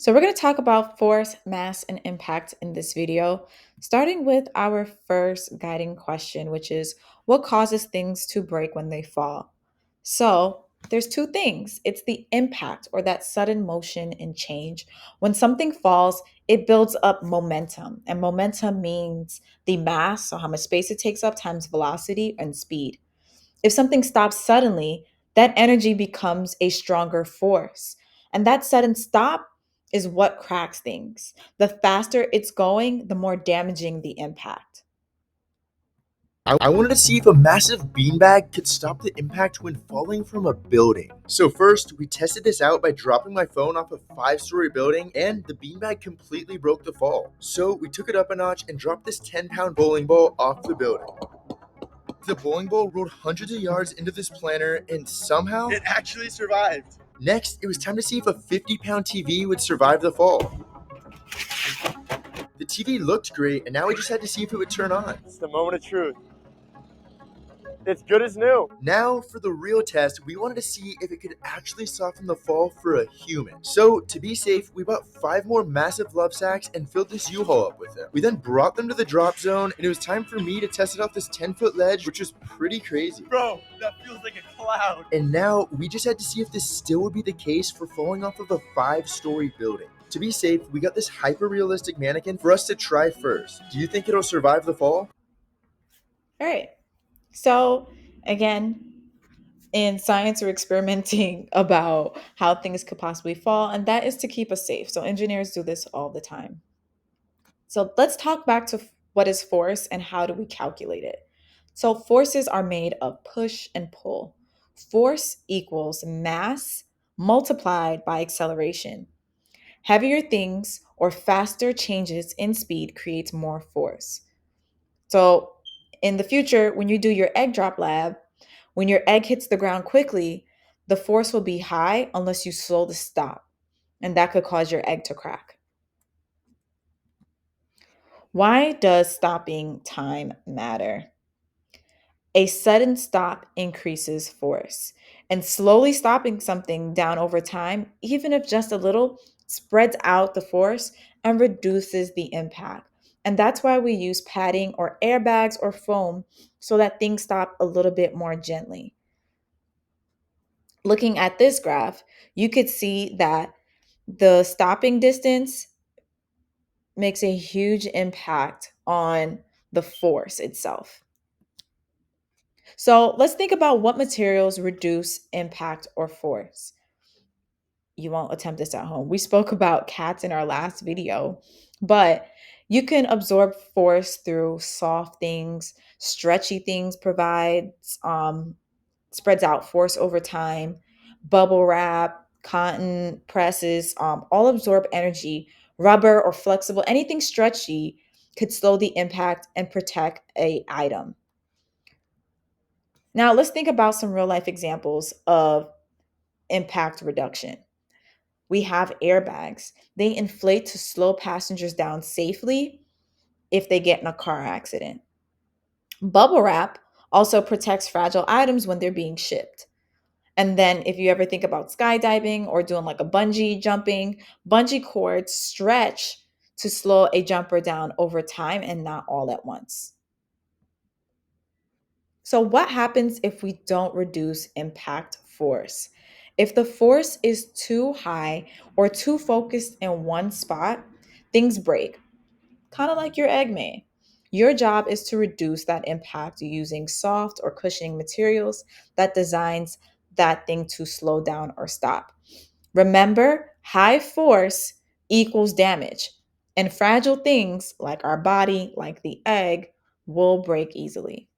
So, we're going to talk about force, mass, and impact in this video, starting with our first guiding question, which is what causes things to break when they fall? So, there's two things it's the impact or that sudden motion and change. When something falls, it builds up momentum, and momentum means the mass, so how much space it takes up, times velocity and speed. If something stops suddenly, that energy becomes a stronger force. And that sudden stop is what cracks things. The faster it's going, the more damaging the impact. I wanted to see if a massive beanbag could stop the impact when falling from a building. So first, we tested this out by dropping my phone off a 5-story building, and the beanbag completely broke the fall. So we took it up a notch and dropped this 10-pound bowling ball off the building. The bowling ball rolled hundreds of yards into this planter, and somehow it actually survived. Next, it was time to see if a 50-pound TV would survive the fall. The TV looked great, and now we just had to see if it would turn on. It's the moment of truth. It's good as new. Now, for the real test, we wanted to see if it could actually soften the fall for a human. So, to be safe, we bought 5 more massive love sacks and filled this U-Haul up with them. We then brought them to the drop zone, and it was time for me to test it off this 10-foot ledge, which was pretty crazy. Bro, that feels like a cloud. And now, we just had to see if this still would be the case for falling off of a 5-story building. To be safe, we got this hyper-realistic mannequin for us to try first. Do you think it'll survive the fall? All right. So, again, in science, we're experimenting about how things could possibly fall, and that is to keep us safe. So, engineers do this all the time. So, let's talk back to what is force and how do we calculate it. So, forces are made of push and pull. Force equals mass multiplied by acceleration. Heavier things or faster changes in speed creates more force. So, in the future, when you do your egg drop lab, when your egg hits the ground quickly, the force will be high unless you slow the stop, and that could cause your egg to crack. Why does stopping time matter? A sudden stop increases force, and slowly stopping something down over time, even if just a little, spreads out the force and reduces the impact. And that's why we use padding or airbags or foam so that things stop a little bit more gently. Looking at this graph, you could see that the stopping distance makes a huge impact on the force itself. So let's think about what materials reduce impact or force. You won't attempt this at home. We spoke about cats in our last video, but you can absorb force through soft things, stretchy things provides spreads out force over time. Bubble wrap, cotton presses, all absorb energy. Rubber or flexible, anything stretchy could slow the impact and protect a item. Now, let's think about some real life examples of impact reduction. We have airbags. They inflate to slow passengers down safely if they get in a car accident. Bubble wrap also protects fragile items when they're being shipped. And then, if you ever think about skydiving or doing like a bungee jumping, bungee cords stretch to slow a jumper down over time and not all at once. So, what happens if we don't reduce impact force? If the force is too high or too focused in one spot, things break, kind of like your egg may. Your job is to reduce that impact using soft or cushioning materials that designs that thing to slow down or stop. Remember, high force equals damage, and fragile things like our body, like the egg, will break easily.